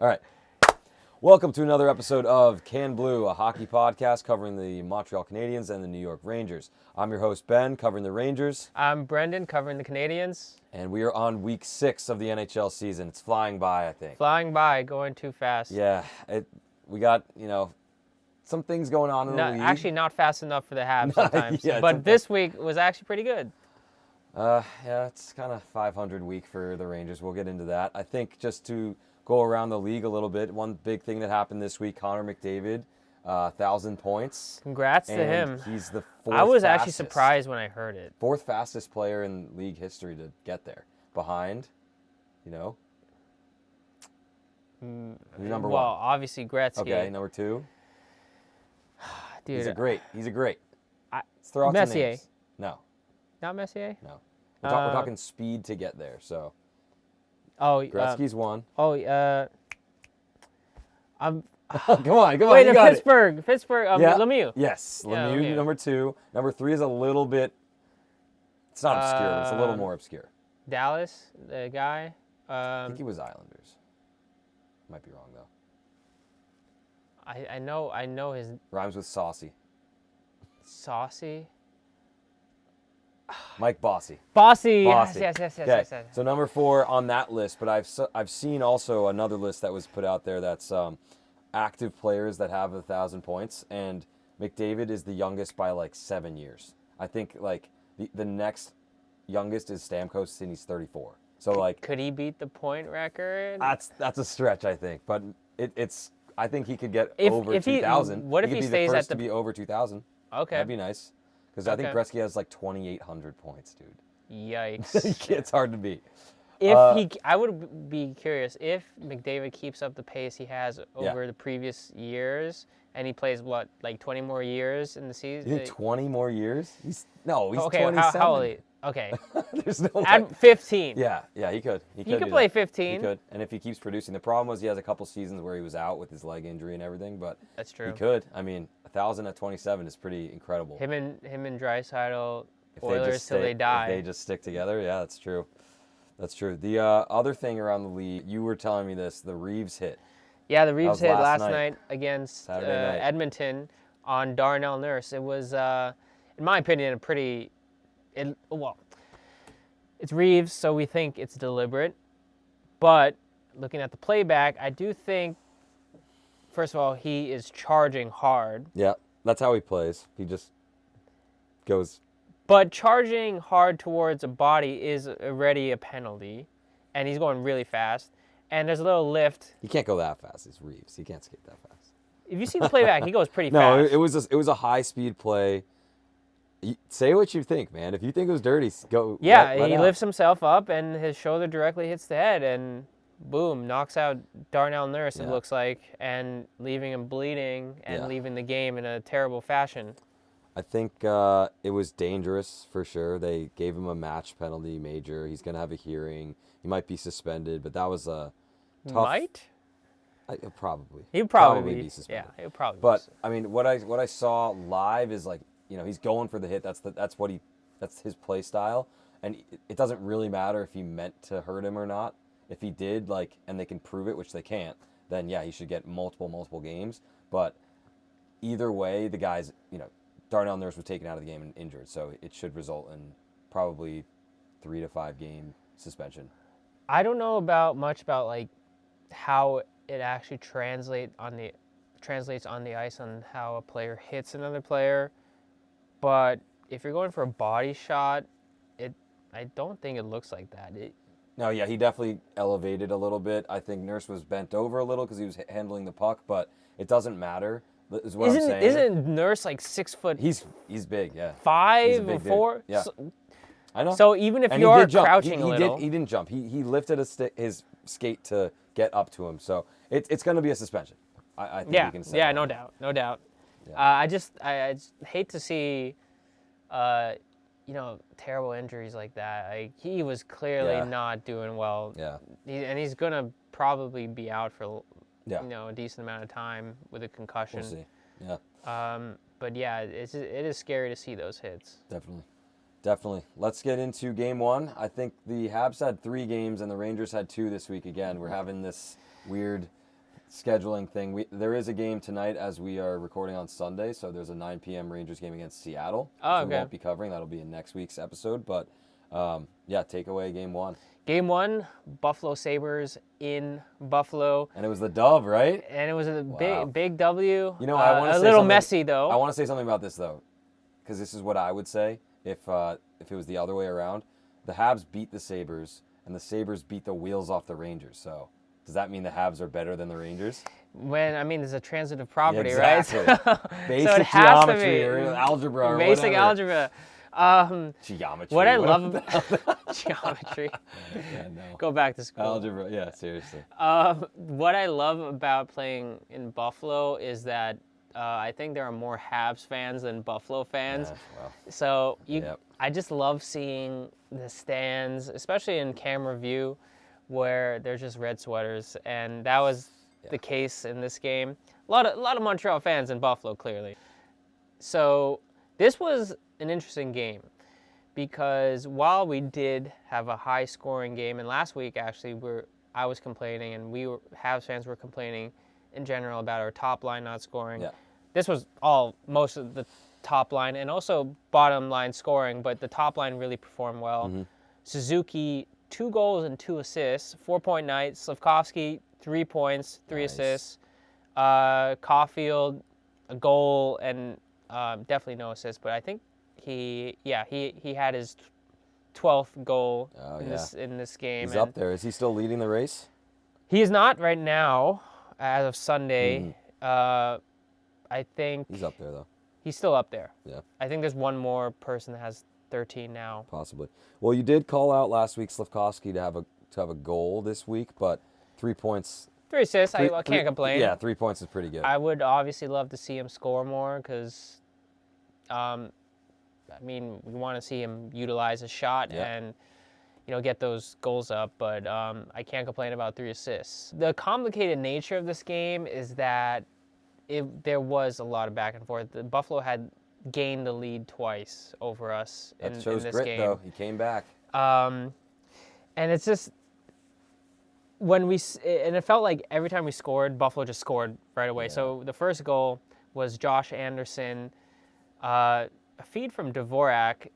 All right. Welcome to another episode of Can Blue, a hockey podcast covering the Montreal Canadiens and the New York Rangers. I'm your host, Ben, covering the Rangers. I'm Brendan, covering the Canadiens. And we are on week 6 of the NHL season. It's flying by, I think. Flying by, going too fast. Yeah. We got, some things going on in the league. Actually, not fast enough for the Habs sometimes. Yeah, but this week was actually pretty good. Yeah, it's kind of 500 week for the Rangers. We'll get into that. I think just to go around the league a little bit, one big thing that happened this week, Connor McDavid, 1,000 points. Congrats to him. He's the fourth I was fastest, actually surprised when I heard it. Fourth fastest player in league history to get there. Behind, who's number one? Well, obviously Gretzky. Okay, number 2. Dude, He's a great. Let's throw out some Messier. names. No. Not Messier? No. We're talking speed to get there, so. Oh, Gretzky's one. I'm. Come on. Wait, You got Pittsburgh. it. Lemieux. Yes, Yeah, Lemieux, number 2. Number 3 is a little bit. It's not obscure, but it's a little more obscure. Dallas, the guy. I think he was Islanders. Might be wrong though. I know his. Rhymes with saucy. Saucy. Mike Bossy. Bossy. Bossy. Yes. So number 4 on that list, but I've seen also another list that was put out there that's active players that have 1,000 points, and McDavid is the youngest by like 7 years. I think like the next youngest is Stamkos, and he's 34. So like, could he beat the point record? That's a stretch, I think, but it's. I think he could get over 2,000. What if he could be stays the first at to be over 2,000? Okay. That'd be nice. Because I think Gretzky has like 2,800 points, dude. Yikes. It's hard to beat. I would be curious if McDavid keeps up the pace he has over the previous years, and he plays like 20 more years in the season. You think 20 more years? He's okay, 27. how old? Okay. There's no way. At 15. Yeah, he could. He could play that. 15. He could, and if he keeps producing. The problem was he has a couple seasons where he was out with his leg injury and everything, but that's true. He could. I mean, 1,000 at 27 is pretty incredible. Him and Draisaitl, Oilers till they die. If they just stick together, yeah, that's true. That's true. The other thing around the league, you were telling me this, the Reeves hit. Yeah, the Reeves hit last night night against night. Edmonton on Darnell Nurse. It was, in my opinion, it's Reeves, so we think it's deliberate. But looking at the playback, I do think, first of all, he is charging hard. Yeah, that's how he plays. He just goes. But charging hard towards a body is already a penalty, and he's going really fast. And there's a little lift. He can't go that fast. It's Reeves. He can't skate that fast. If you see the playback, he goes pretty no, fast. No, it was a high-speed play. Say what you think, man. If you think it was dirty, go. Yeah, let he out. lifts himself up, and his shoulder directly hits the head, and boom, knocks out Darnell Nurse, it looks like, and leaving him bleeding and leaving the game in a terrible fashion. I think it was dangerous for sure. They gave him a match penalty major. He's going to have a hearing. He might be suspended, but that was a tough... Might? Probably. He'd probably be suspended. Yeah, he'd probably But, I mean, what I saw live is like, he's going for the hit. That's his play style. And it doesn't really matter if he meant to hurt him or not. If he did, and they can prove it, which they can't, then yeah, he should get multiple games. But either way, the guy's, Darnell Nurse was taken out of the game and injured, so it should result in probably 3 to 5 game suspension. I don't know much about how it actually translates on the ice on how a player hits another player, but if you're going for a body shot, I don't think it looks like that. No, yeah, he definitely elevated a little bit. I think Nurse was bent over a little because he was handling the puck, but it doesn't matter. Is what I'm saying. Isn't Nurse 6 foot? He's big, yeah. 5 or 4. Dude. Yeah, I know. So even if you are crouching he a little, he didn't jump. He lifted his skate to get up to him. So it's going to be a suspension. I think we can say. Yeah, no doubt. Yeah. I just hate to see, terrible injuries like that. He was clearly not doing well. Yeah. And he's gonna probably be out for a decent amount of time with a concussion. We'll see. Yeah. But yeah, it is scary to see those hits. Definitely. Let's get into game 1. I think the Habs had 3 games and the Rangers had 2 this week again. We're having this weird scheduling thing. There is a game tonight as we are recording on Sunday, so there's a 9 p.m. Rangers game against Seattle. Oh, which we okay. won't be covering. That'll be in next week's episode. But yeah, take away game one. Game one, Buffalo Sabres in Buffalo. And it was the dove, right? And it was a Wow. big W. You know, I want to say a little something- messy though. I want to say something about this though, because this is what I would say if it was the other way around. The Habs beat the Sabres, and the Sabres beat the wheels off the Rangers. So does that mean the Habs are better than the Rangers? There's a transitive property, Exactly. right? Basic So it has to geometry be. or algebra or Basic whatever. algebra. Geometry. What I What love about about geometry. Yeah, no. Go back to school. Algebra. Yeah, seriously. What I love about playing in Buffalo is that I think there are more Habs fans than Buffalo fans. Yeah, well, So Yep. I just love seeing the stands, especially in camera view, where there's just red sweaters, and that was the case in this game. A lot of Montreal fans in Buffalo, clearly. So this was an interesting game because while we did have a high-scoring game, and last week actually I was complaining, and Habs fans were complaining in general about our top line not scoring. Yeah. This was most of the top line and also bottom line scoring, but the top line really performed well. Mm-hmm. Suzuki, 2 goals and 2 assists, 4-point night. Slafkovsky, 3 points, 3 Nice. assists. Caulfield, a goal and definitely no assists, but I think he had his 12th goal in this game. He's up there. Is he still leading the race? He is not right now, as of Sunday. I think He's up there though. he's still up there. Yeah. I think there's one more person that has 13 now. Possibly. Well, you did call out last week Slafkovsky to have a goal this week, but 3 points. 3 assists. I can't complain. Yeah, 3 points is pretty good. I would obviously love to see him score more because, we want to see him utilize his shot and, get those goals up. But I can't complain about 3 assists. The complicated nature of this game is that there was a lot of back and forth. The Buffalo had gained the lead twice over us in this grit, game. though. He came back. And it's just and it felt like every time we scored, Buffalo just scored right away. Yeah. So the first goal was Josh Anderson, a feed from Dvorak,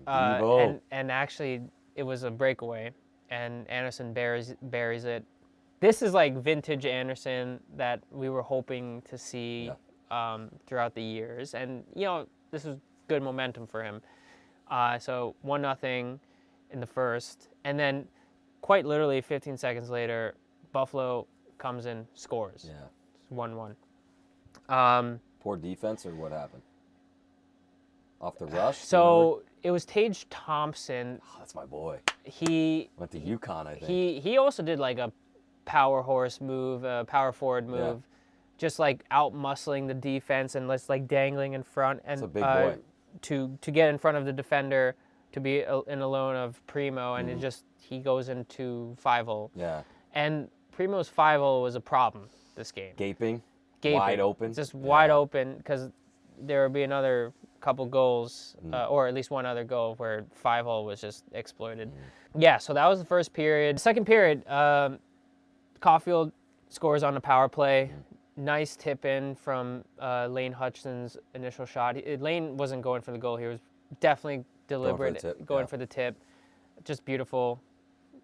and actually it was a breakaway, and Anderson buries it. This is like vintage Anderson that we were hoping to see throughout the years, and this was good momentum for him. So 1-0 in the first, and then quite literally 15 seconds later, Buffalo comes in, scores. Yeah. It's 1-1. Poor defense, or what happened? Off the rush? So it was Tage Thompson. Oh, that's my boy. He Went to UConn, I think. he also did like a power horse move, a power forward move, just like out muscling the defense and like dangling in front, and That's a big boy. to get in front of the defender, to be in a lone of Primo, and he goes into 5-0. Yeah. And Primo's 5-0 was a problem this game. Gaping. Gaping. Wide open. Just wide open, because there would be another couple goals, or at least one other goal where 5-0 was just exploited. Yeah, so that was the first period. Second period, Caulfield scores on a power play. Nice tip in from Lane Hutchinson's initial shot. Lane wasn't going for the goal. He was definitely deliberate, going for the tip. Just beautiful,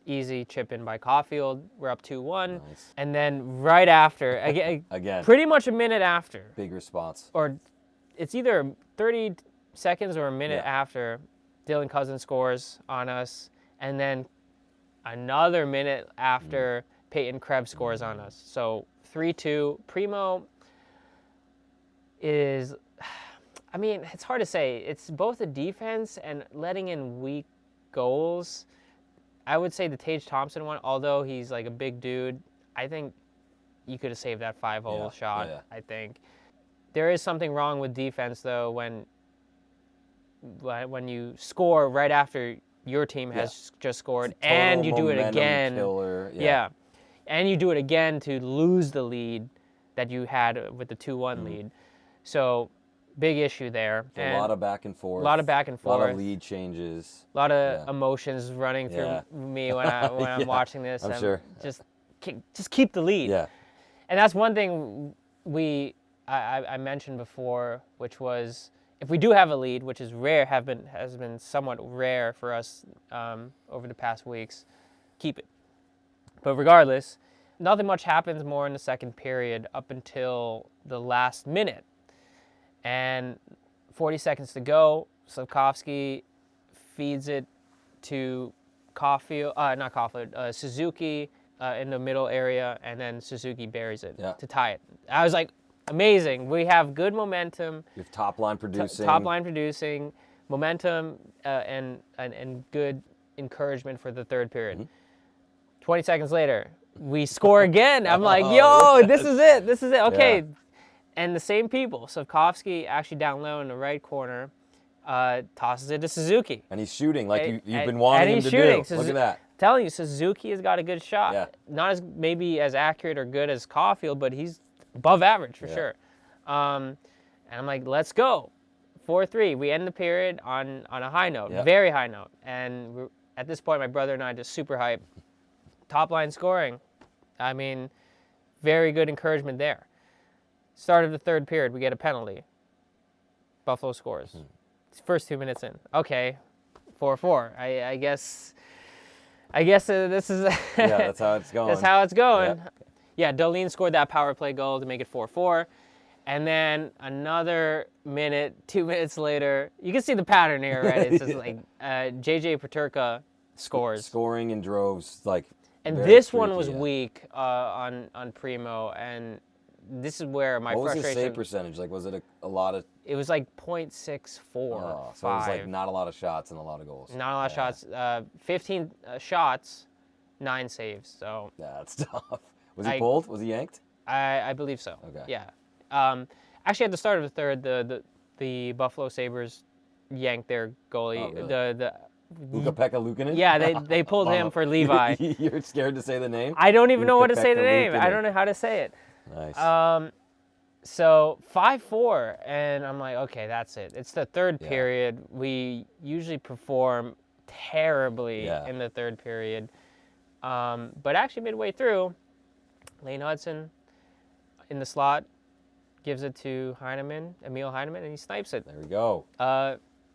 easy chip in by Caulfield. We're up 2-1. Nice. And then right after, Again. pretty much a minute after, Big response. or it's either 30 seconds or a minute after, Dylan Cousins scores on us, and then another minute after, Peyton Krebs scores on us. So 3-2. Primo is, it's hard to say. It's both the defense and letting in weak goals. I would say the Tage Thompson one, although he's like a big dude, I think you could have saved that 5-0 shot, I think. There is something wrong with defense, though, when you score right after your team has just scored, and you do it again. Killer. And you do it again to lose the lead that you had with the 2-1 lead. So, big issue there. A lot of back and forth. A lot of lead changes. A lot of emotions running through me when I'm watching this. I'm sure. Just keep the lead. Yeah. And that's one thing I mentioned before, which was if we do have a lead, which is rare, has been somewhat rare for us over the past weeks, keep it. But regardless, nothing much happens more in the second period up until the last minute. And 40 seconds to go, Slavkovsky feeds it to Suzuki in the middle area, and then Suzuki buries it to tie it. I was like, amazing. We have good momentum. You have top line producing. Top line producing, momentum, and good encouragement for the third period. Mm-hmm. 20 seconds later, we score again. I'm like, yo, this is it. This is it. Okay. Yeah. And the same people. Slavkovsky actually down low in the right corner tosses it to Suzuki. And he's shooting like you've been wanting him to do. Look at that. Telling you, Suzuki has got a good shot. Yeah. Not maybe as accurate or good as Caulfield, but he's above average for sure. And I'm like, let's go. 4-3. We end the period on a high note, very high note. And at this point, my brother and I just super hyped. Top line scoring. I mean, very good encouragement there. Start of the third period, we get a penalty. Buffalo scores. First 2 minutes in. Okay, 4-4. I guess this is... yeah, that's how it's going. That's how it's going. Yeah, Dahlin scored that power play goal to make it 4-4. And then another minute, 2 minutes later, you can see the pattern here, right? It's just like JJ Peterka scores. Scoring in droves, like... And this one was weak on Primo, and this is where my frustration... What was his save percentage? Like, was it a lot of... It was like .64. Oh, so it was like not a lot of shots and a lot of goals. Not a lot of shots. 15 shots, 9 saves. So yeah, that's tough. Was he pulled? Was he yanked? I believe so. Okay. Yeah. Actually, at the start of the third, the Buffalo Sabres yanked their goalie. Oh, really? The Ukko-Pekka Luukkonen? Yeah, they pulled him for Levi. You're scared to say the name? I don't even know what to say the name. I don't know how to say it. Nice. So 5-4, and I'm like, okay, that's it. It's the third period. We usually perform terribly in the third period. But actually midway through, Lane Hudson in the slot gives it to Emil Heineman, and he snipes it. There we go.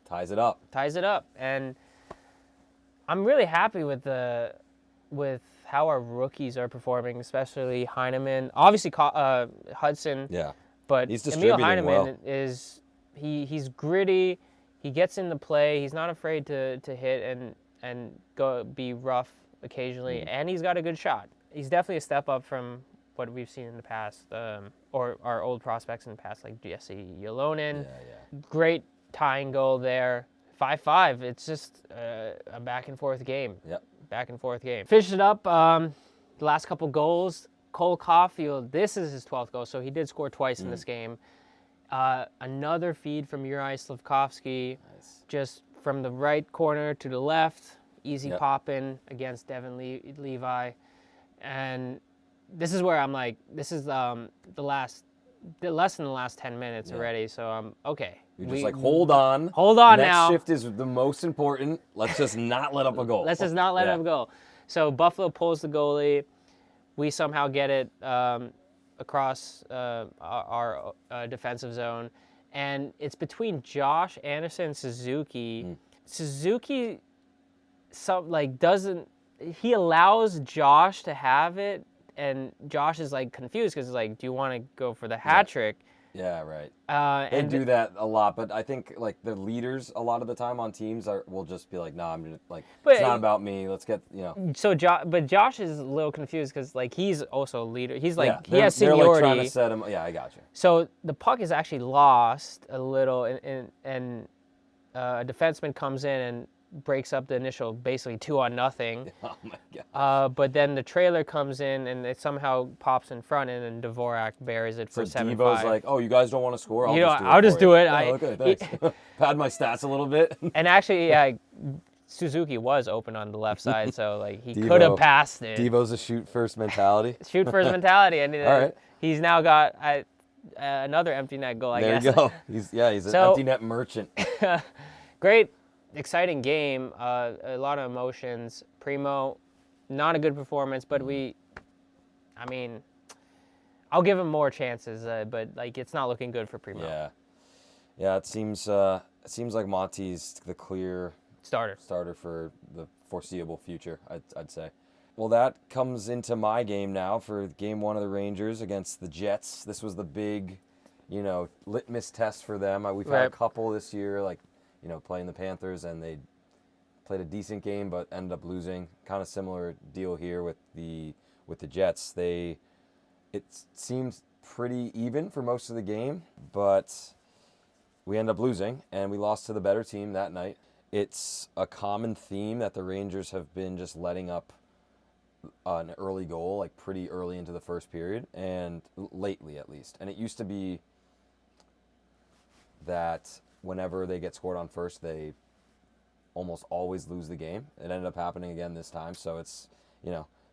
Ties it up. And I'm really happy with how our rookies are performing, especially Heineman. Obviously, Hudson. Yeah. But he's Emil Heineman he's gritty. He gets in the play. He's not afraid to hit and go be rough occasionally, and he's got a good shot. He's definitely a step up from what we've seen in the past, or our old prospects in the past, like Jesse Ylonen. Yeah. Great tying goal there. 5-5. It's just a back and forth game. Yep. Back and forth game. Finished it up. The last couple goals. Cole Caulfield, this is his 12th goal, so he did score twice in this game. Another feed from Uri Slavkovsky, just from the right corner to the left, easy pop-in against Devin Levi. And this is where I'm like, this is less than the last 10 minutes already, so okay. You're just like, hold on. Hold on Next now. shift is the most important. Let's just not let up a goal. Let's just not let up a goal. So Buffalo pulls the goalie. We somehow get it across our defensive zone, and it's between Josh Anderson and Suzuki. Suzuki, he allows Josh to have it, and Josh is like confused because he's like, "Do you want to go for the hat trick?" Yeah, right. They do that a lot, but I think like the leaders a lot of the time on teams will just be like, "Nah, I'm just like, it's not about me. Let's get, you know." So but Josh is a little confused because like he's also a leader. He's like he has seniority. They're like trying to set him. Yeah, I got you. So the puck is actually lost a little, and a defenseman comes in and breaks up the initial basically 2-0. Oh my god! But then the trailer comes in and it somehow pops in front, and then Dvorak buries it for 7-5. Devo's like, "Oh, you guys don't want to score? I'll just do it." Oh, okay, thanks. Pad my stats a little bit. And actually, Suzuki was open on the left side, so like he could have passed it. Devo's a shoot first mentality. Shoot first mentality, and all right. He's now got another empty net goal. I guess. There you go. He's an empty net merchant. Great. Exciting game, a lot of emotions. Primo, not a good performance, but I'll give him more chances, but like it's not looking good for Primo. Yeah. It seems like Monty's the clear starter for the foreseeable future. I'd say. Well, that comes into my game now for game 1 of the Rangers against the Jets. This was the big, litmus test for them. We've had a couple this year, like, playing the Panthers, and they played a decent game but ended up losing. Kind of similar deal here with the Jets. It seemed pretty even for most of the game, but we ended up losing, and we lost to the better team that night. It's a common theme that the Rangers have been just letting up an early goal, like pretty early into the first period, and lately at least. And it used to be that whenever they get scored on first, they almost always lose the game. It ended up happening again this time, so it's,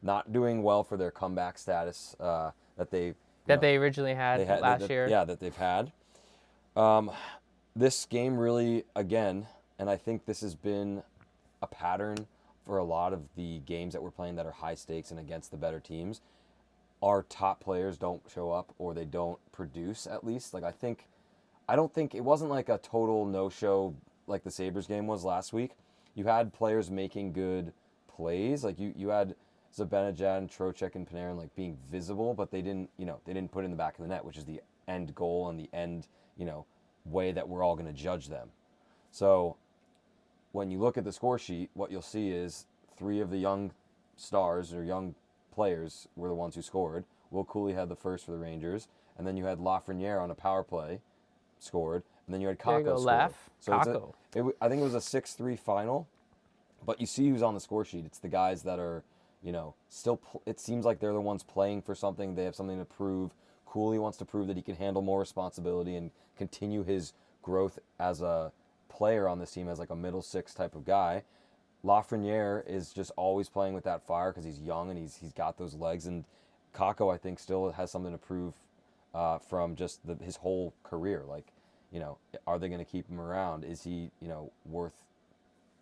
not doing well for their comeback status that they originally had last year. Yeah, that they've had. This game really, again, and I think this has been a pattern for a lot of the games that we're playing that are high stakes and against the better teams, our top players don't show up, or they don't produce, at least. Like, I don't think it wasn't like a total no-show like the Sabres game was last week. You had players making good plays. Like, you had Zibanejad and Trocheck and Panarin like being visible, but they didn't put it in the back of the net, which is the end goal and the end, way that we're all going to judge them. So when you look at the score sheet, what you'll see is 3 of the young stars or young players were the ones who scored. Will Cooley had the first for the Rangers, and then you had Lafreniere on a power play, scored, and then you had Kakko scored. So I think it was a 6-3 final, but you see who's on the score sheet. It's the guys that are, still. It seems like they're the ones playing for something. They have something to prove. Cooley wants to prove that he can handle more responsibility and continue his growth as a player on this team as like a middle six type of guy. Lafreniere is just always playing with that fire because he's young and he's got those legs. And Kakko, I think, still has something to prove from just his whole career. Like, are they going to keep him around? Is he, worth?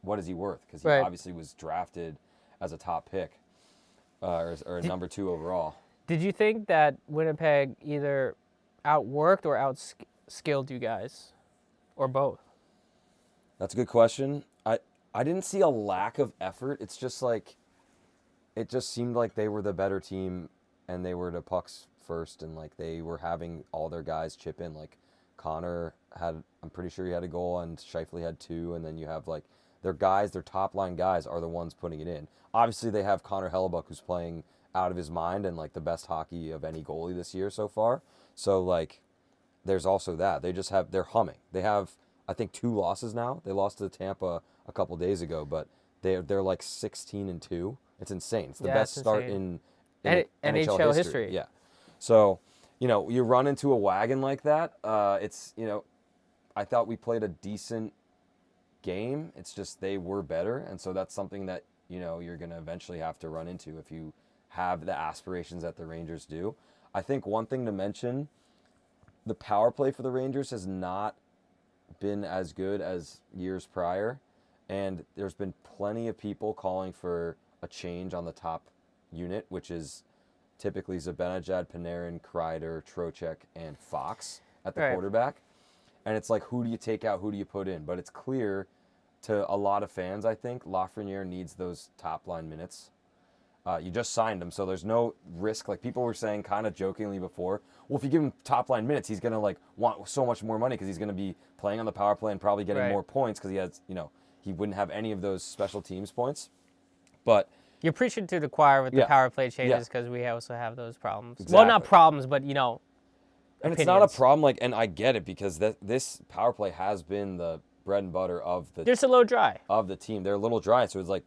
What is he worth? Because he obviously was drafted as a top pick or number 2 overall. Did you think that Winnipeg either outworked or outskilled you guys, or both? That's a good question. I didn't see a lack of effort. It's just like, it just seemed like they were the better team and they were the pucks first, and like they were having all their guys chip in. Like Connor I'm pretty sure he had a goal, and Scheifele had 2, and then you have like their top line guys are the ones putting it in. Obviously they have Connor Hellebuck, who's playing out of his mind and like the best hockey of any goalie this year so far. So like there's also that. They're humming. They have, I think, 2 losses now. They lost to Tampa a couple days ago, but they're like 16-2. It's insane. It's the best start in NHL history. Yeah. So, you run into a wagon like that. It's, I thought we played a decent game. It's just they were better, and so that's something that, you're going to eventually have to run into if you have the aspirations that the Rangers do. I think one thing to mention, the power play for the Rangers has not been as good as years prior, and there's been plenty of people calling for a change on the top unit, which is typically Zibanejad, Panarin, Kreider, Trocheck, and Fox at the quarterback. And it's like, who do you take out, who do you put in? But it's clear to a lot of fans, I think, Lafreniere needs those top-line minutes. You just signed him, so there's no risk. Like, people were saying kind of jokingly before, well, if you give him top-line minutes, he's going to, like, want so much more money because he's going to be playing on the power play and probably getting more points because he has, he wouldn't have any of those special teams points. But you're preaching to the choir with the power play changes because we also have those problems. Exactly. Well, not problems, but, And opinions. it's not a problem, like, and I get it because this power play has been the bread and butter of the... They're a little dry. Of the team. They're a little dry, so it's like,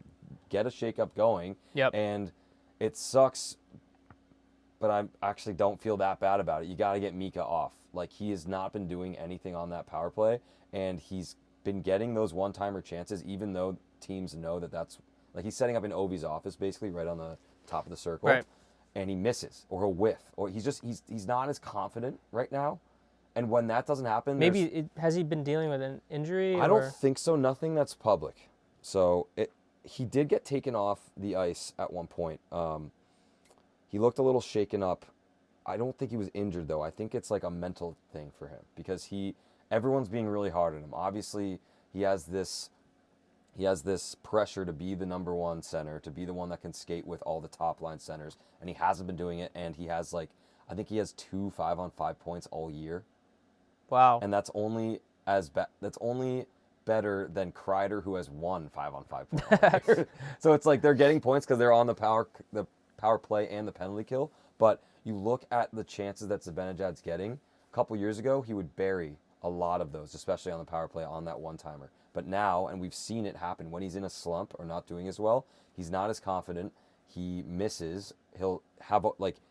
get a shakeup going. Yep. And it sucks, but I actually don't feel that bad about it. You got to get Mika off. Like, he has not been doing anything on that power play, and he's been getting those one-timer chances, even though teams know that that's... Like, he's setting up in Ovi's office, basically, right on the top of the circle. Right. And he misses, or he'll whiff, or he's not as confident right now. And when that doesn't happen... Has he been dealing with an injury? I don't think so. Nothing that's public. So he did get taken off the ice at one point. He looked a little shaken up. I don't think he was injured though. I think it's like a mental thing for him because everyone's being really hard on him. Obviously, he has this pressure to be the number one center, to be the one that can skate with all the top line centers, and he hasn't been doing it. And he has I think he has 2 5-on-5 points all year. Wow. And that's only better than Kreider, who has 1 5-on-5 point all year. So it's like they're getting points because they're on the power play and the penalty kill. But you look at the chances that Zibanejad's getting. A couple years ago, he would bury a lot of those, especially on the power play on that one-timer. But now, and we've seen it happen, when he's in a slump or not doing as well, he's not as confident. He misses. He'll have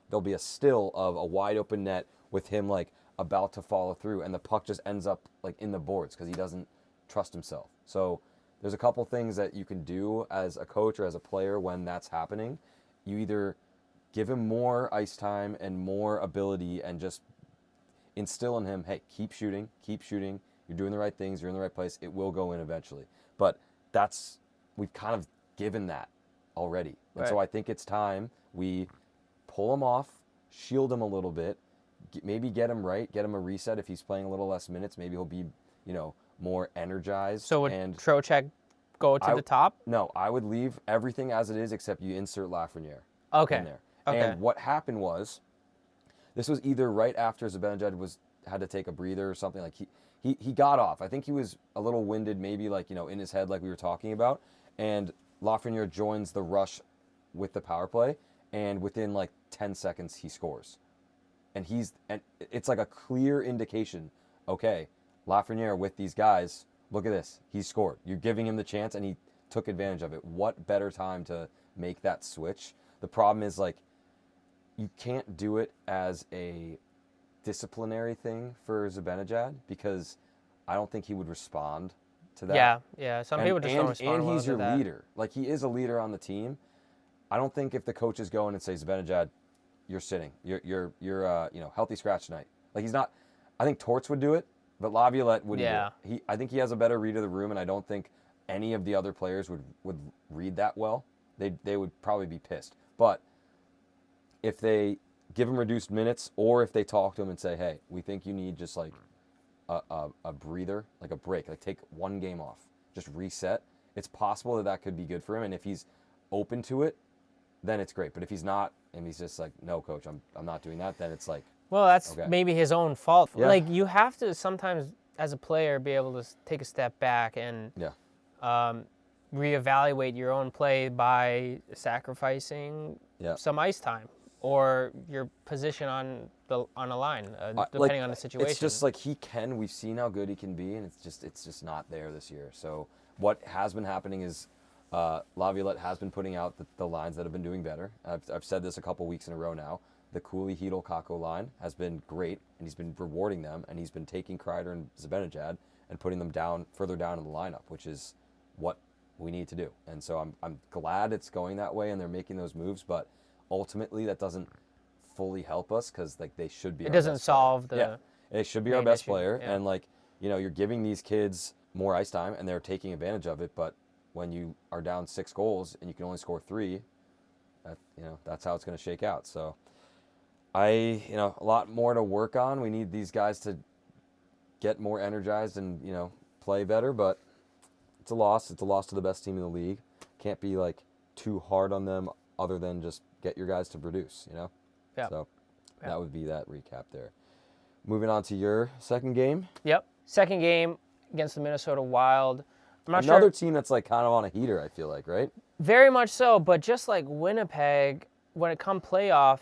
there'll be a still of a wide open net with him about to follow through, and the puck just ends up in the boards because he doesn't trust himself. So there's a couple things that you can do as a coach or as a player when that's happening. You either give him more ice time and more ability and just instill in him, hey, keep shooting. You're doing the right things. You're in the right place. It will go in eventually. But we've kind of given that already. And so I think it's time we pull him off, shield him a little bit, maybe get him right, get him a reset. If he's playing a little less minutes, maybe he'll be, more energized. So would Trocheck go to the top? No, I would leave everything as it is except you insert Lafreniere in there. Okay. And what happened was, this was either right after Zibanejad had to take a breather or something. He got off. I think he was a little winded, maybe in his head, like we were talking about. And Lafreniere joins the rush with the power play, and within 10 seconds he scores. And it's like a clear indication. Okay, Lafreniere with these guys. Look at this. He scored. You're giving him the chance, and he took advantage of it. What better time to make that switch? The problem is you can't do it as a disciplinary thing for Zibanejad because I don't think he would respond to that. Yeah. Some people just don't respond. And he's your that. leader. He is a leader on the team. I don't think if the coaches go in and say, Zibanejad, you're sitting. You're healthy scratch tonight. He's not. I think Torts would do it, but Laviolette wouldn't do it. I think he has a better read of the room, and I don't think any of the other players would read that well. They would probably be pissed. But if they give him reduced minutes, or if they talk to him and say, hey, we think you need just a breather, a break, take one game off, just reset, it's possible that could be good for him. And if he's open to it, then it's great. But if he's not, and he's just no, coach, I'm not doing that, then it's well, that's maybe his own fault. Yeah. You have to sometimes, as a player, be able to take a step back and reevaluate your own play by sacrificing some ice time or your position on a line, depending on the situation. It's just he can. We've seen how good he can be, and it's just not there this year. So what has been happening is Laviolette has been putting out the lines that have been doing better. I've said this a couple weeks in a row now. The Cooley, Hedl, Kakko line has been great, and he's been rewarding them, and he's been taking Kreider and Zibanejad and putting them further down in the lineup, which is what we need to do. And so I'm glad it's going that way, and they're making those moves, but ultimately that doesn't fully help us because they should be. It doesn't solve the. It should be our best issue. player, Yeah. and you're giving these kids more ice time, and they're taking advantage of it. But when you are down 6 goals and you can only score 3, that's how it's going to shake out. So a lot more to work on. We need these guys to get more energized and play better. But it's a loss. It's a loss to the best team in the league. Can't be too hard on them, other than just get your guys to produce. Yeah. So that would be that recap there. Moving on to your second game. Yep. Second game against the Minnesota Wild. I'm not Another sure. team that's kind of on a heater, I feel like, right? Very much so, but just like Winnipeg, when it comes playoff,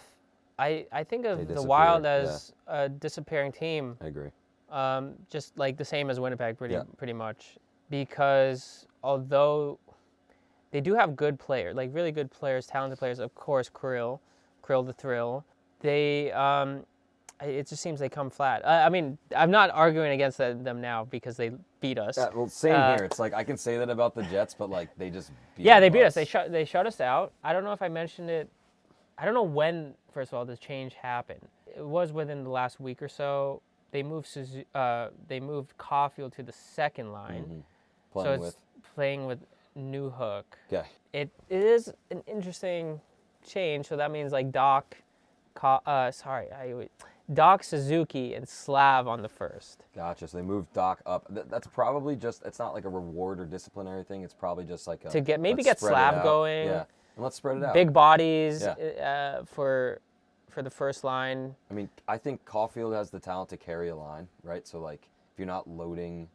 I think of the Wild as a disappearing team. I agree. Just the same as Winnipeg, pretty much, because although they do have good players, really good players, talented players. Of course, Krill the Thrill. They, it just seems they come flat. I mean, I'm not arguing against them now because they beat us. Yeah, well, same here. It's I can say that about the Jets, but they just beat they beat us. They shut us out. I don't know if I mentioned it. I don't know when, first of all, this change happened. It was within the last week or so. They moved Caulfield to the second line. Mm-hmm. Playing with New Hook. Okay. It is an interesting change. So that means Doc Doc Suzuki and Slav on the first. Gotcha. So they moved Doc up. That's probably just. It's not like a reward or disciplinary thing. It's probably just like To get let's get spread it Slav out. going. Yeah, and let's spread it out. Big bodies Yeah. For the first line. I mean, I think Caulfield has the talent to carry a line, right? So like, if you're not loading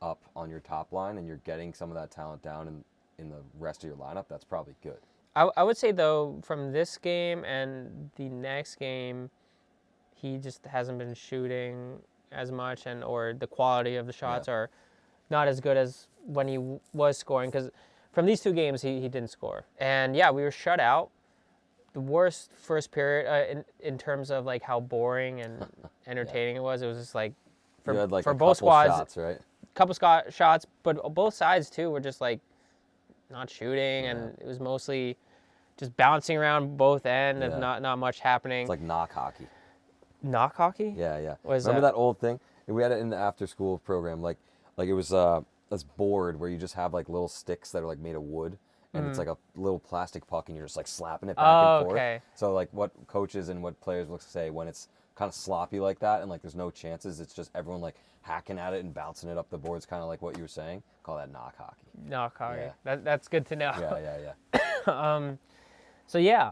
up on your top line and you're getting some of that talent down in the rest of your lineup, that's probably good. I would say though, from this game and the next game, he just hasn't been shooting as much, or the quality of the shots are not as good as when he was scoring. Because from these two games, he didn't score. And yeah, we were shut out. The worst first period in terms of like how boring and entertaining it was. It was just like You had like for a both couple squads, shots, right? couple shots, but both sides too were just like not shooting, and it was mostly just bouncing around both ends and not much happening. It's like knock hockey. Knock hockey? Yeah, yeah. What is Remember that old thing? We had it in the after school program. Like it was this board where you just have like little sticks that are like made of wood, and it's like a little plastic puck, and you're just like slapping it back and forth. Okay. So like what coaches and what players will say when it's kind of sloppy like that and like there's no chances, it's just everyone like hacking at it and bouncing it up the boards, kind of like what you were saying. Call that knock hockey. Knock hockey. Yeah. That's good to know. Yeah. So yeah,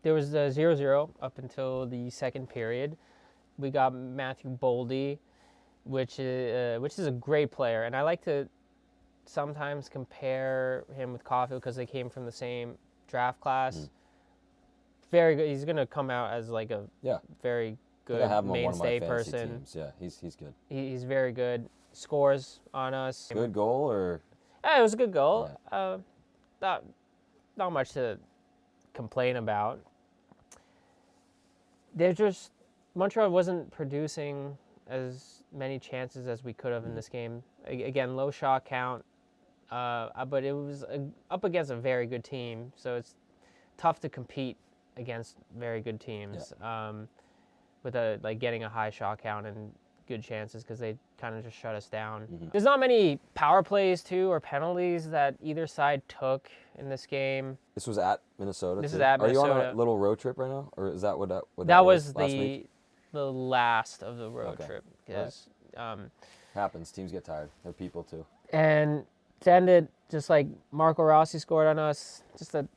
there was a 0-0 up until the second period. We got Matthew Boldy, which is a great player, and I like to sometimes compare him with Caulfield because they came from the same draft class. Very good. He's gonna come out as like a very good mainstay person. Teams. Yeah, he's good. He's very good. Scores on us. Good goal or? Yeah, it was a good goal. Yeah. Not much to complain about. Montreal wasn't producing as many chances as we could have in this game. Again, low shot count, but it was up against a very good team, so it's tough to compete against very good teams with getting a high shot count and good chances, because they kind of just shut us down. There's not many power plays too or penalties that either side took in this game. This was at Minnesota. This is at Minnesota. Are you on a little road trip right now, or is that what that was last week? the last of the road trip, because happens. Teams get tired. They're people too. And to end it, just like Marco Rossi scored on us, just a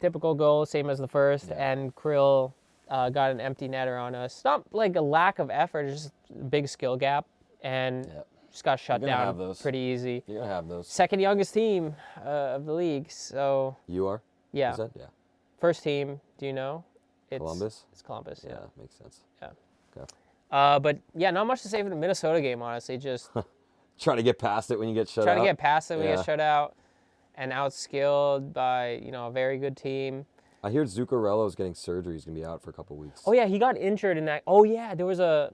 typical goal, same as the first, and Krill got an empty netter on us. Not like a lack of effort, it's just a big skill gap, and just got shut down pretty easy. You're gonna have those. Second youngest team of the league, so. You are? Yeah. You said? Yeah. First team, do you know? Columbus? It's Columbus, yeah. Makes sense. Yeah. Okay. But yeah, not much to say for the Minnesota game, honestly. Just try to get past it when you get shut out. Try to get past it when you get shut out, and outskilled by a very good team. I hear Zuccarello is getting surgery. He's gonna be out for a couple weeks. Oh yeah, he got injured in that. Oh yeah, there was a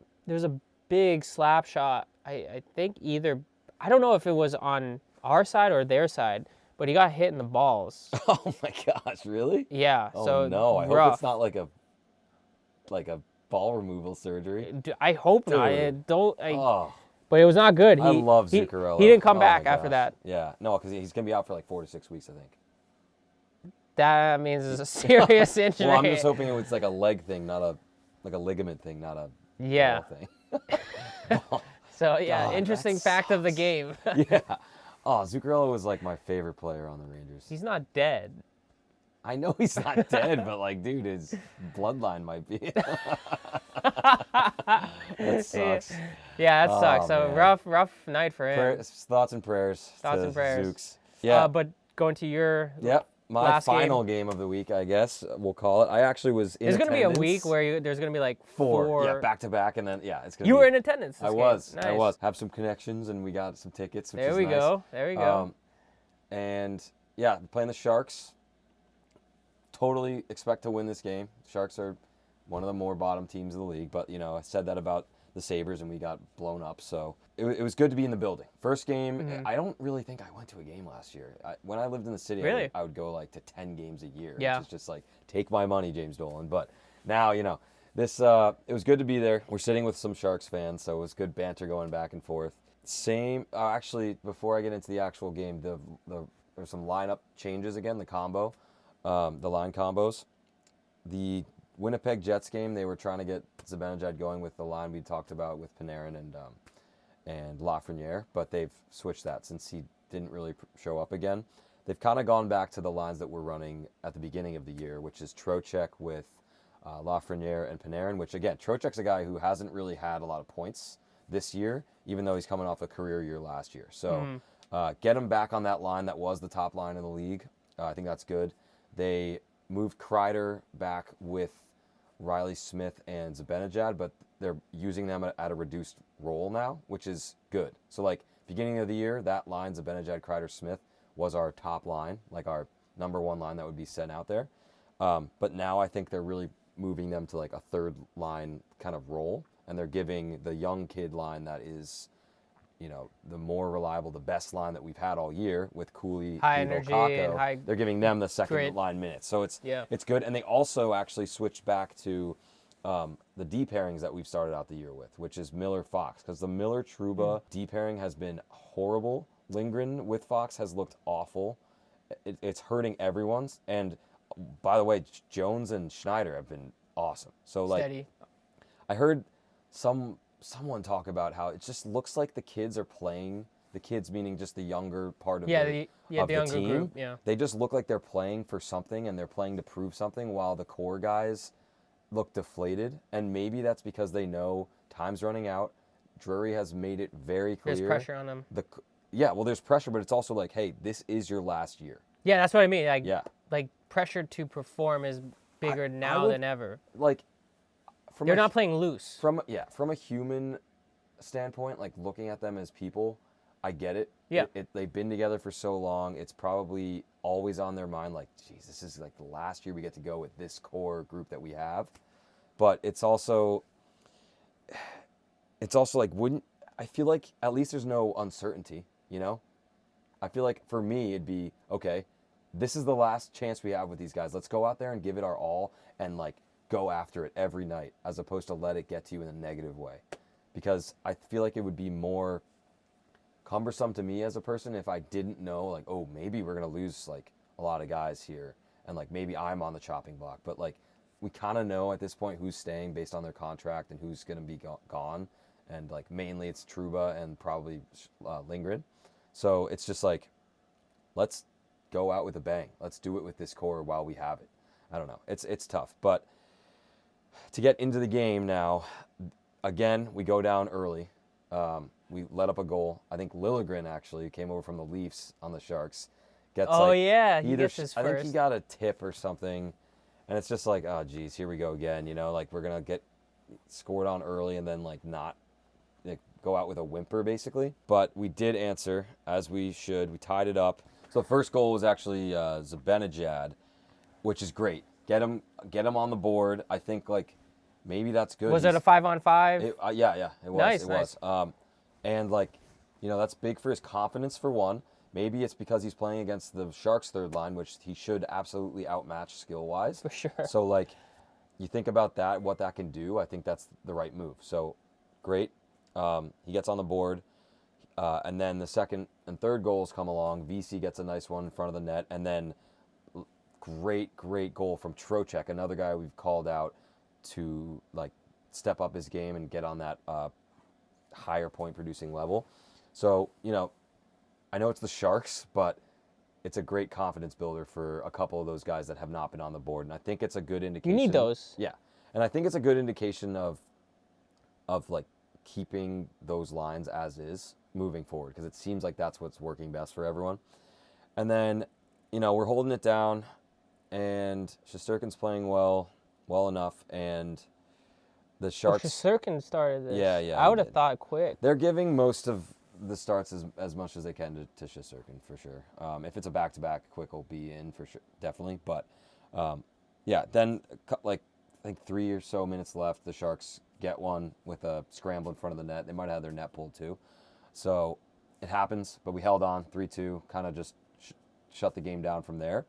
big slap shot. I think I don't know if it was on our side or their side, but he got hit in the balls. Oh my gosh, really? Yeah. Oh so no, I rough. hope it's not like a ball removal surgery. I hope not. Oh. But it was not good. I love Zuccarello. He didn't come back after that. Yeah, no, because he's gonna be out for like 4 to 6 weeks, I think. That means it's a serious injury. Well, I'm just hoping it was like a leg thing, not a ligament thing, not a ball thing. So yeah, interesting fact of the game. Yeah. Oh, Zuccarello was like my favorite player on the Rangers. He's not dead. I know he's not dead, but like, dude, his bloodline might be. That sucks. Yeah, that sucks. So man. rough night for him. Thoughts and prayers. Thoughts and prayers. Zooks. Yeah. But going to your my last final game of the week, I guess we'll call it. I actually was in attendance. There's going to be a week where there's going to be like four. Yeah, back to back, and then it's going to. You were in attendance. I was. Nice. I was. Have some connections, and we got some tickets. Which there is we nice. go. There we go. And yeah, playing the Sharks. Totally expect to win this game. Sharks are one of the more bottom teams of the league, but I said that about the Sabres, and we got blown up. So it was good to be in the building. First game, I don't really think I went to a game last year. When I lived in the city, really? I would go like to 10 games a year. Yeah. Which is just like, take my money, James Dolan. But now, this it was good to be there. We're sitting with some Sharks fans, so it was good banter going back and forth. Actually, before I get into the actual game, there's some lineup changes again, the line combos. the Winnipeg Jets game, they were trying to get Zibanejad going with the line we talked about with Panarin and Lafreniere, but they've switched that since he didn't really show up again. They've kind of gone back to the lines that we're running at the beginning of the year, which is Trocheck with Lafreniere and Panarin, which, again, Trocheck's a guy who hasn't really had a lot of points this year, even though he's coming off a career year last year. So get him back on that line that was the top line in the league. I think that's good. They moved Kreider back with Riley Smith and Zibanejad, but they're using them at a reduced role now, which is good. So, like, beginning of the year, that line, Zibanejad, Kreider, Smith, was our top line, like our number one line that would be sent out there. But now I think they're really moving them to like a third line kind of role, and they're giving the young kid line that is, you know, the more reliable, the best line that we've had all year with Cooley, High Eagle, energy Kakko. and high They're giving them the second grit. line minutes, so it's good. And they also actually switched back to the D pairings that we've started out the year with, which is Miller Fox, because the Miller Trouba D pairing has been horrible. Lindgren with Fox has looked awful. It's hurting everyone's. And by the way, Jones and Schneider have been awesome. So like, Steady. I heard someone talk about how it just looks like the kids are playing. The kids meaning just the younger part of the younger team. group. Yeah. They just look like they're playing for something and they're playing to prove something, while the core guys look deflated. And maybe that's because they know time's running out. Drury has made it very clear. There's pressure on them. Well, there's pressure, but it's also like, hey, this is your last year. Yeah, that's what I mean. Like, Yeah. like pressure to perform is bigger now than ever. Like, You're not playing loose. From a human standpoint, like looking at them as people, I get it. Yeah. They've been together for so long. It's probably always on their mind, like, geez, this is like the last year we get to go with this core group that we have. But it's also like, I feel like at least there's no uncertainty, you know? I feel like for me, it'd be, okay, this is the last chance we have with these guys. Let's go out there and give it our all and like go after it every night, as opposed to let it get to you in a negative way. Because I feel like it would be more cumbersome to me as a person if I didn't know, like, oh, maybe we're going to lose like a lot of guys here, and like maybe I'm on the chopping block. But like, we kind of know at this point who's staying based on their contract and who's going to be gone. And like mainly it's Trouba and probably Lindgren. So it's just like, let's go out with a bang. Let's do it with this core while we have it. I don't know. It's tough. But to get into the game now, again, we go down early. We let up a goal. I think Liljegren actually came over from the Leafs on the Sharks. Gets he gets his first. I think he got a tip or something. And it's just like, oh, geez, here we go again. You know, like we're going to get scored on early and then like not go out with a whimper, basically. But we did answer, as we should. We tied it up. So the first goal was actually Zibanejad, which is great. Get him on the board. I think like maybe that's good. Was it a 5-on-5? Yeah, it was. Nice. And like, you know, that's big for his confidence for one. Maybe it's because he's playing against the Sharks' third line, which he should absolutely outmatch skill-wise. For sure. So like, you think about that, what that can do. I think that's the right move. So great. He gets on the board, and then the second and third goals come along. VC gets a nice one in front of the net, and then great goal from Trocheck, another guy we've called out to like step up his game and get on that higher point producing level. So, you know, I know it's the Sharks, but it's a great confidence builder for a couple of those guys that have not been on the board, and I think it's a good indication. You need those. Yeah, and I think it's a good indication of like keeping those lines as is moving forward, because it seems like that's what's working best for everyone. And then, you know, we're holding it down, and Shesterkin's playing well enough, and the Sharks. Shesterkin started this. Yeah. I would have thought quick. They're giving most of the starts as much as they can to Shesterkin, for sure. If it's a back-to-back, Quick will be in for sure, definitely. But yeah, then like I think 3 or so minutes left, the Sharks get one with a scramble in front of the net. They might have their net pulled too. So it happens, but we held on 3-2, kind of just shut the game down from there.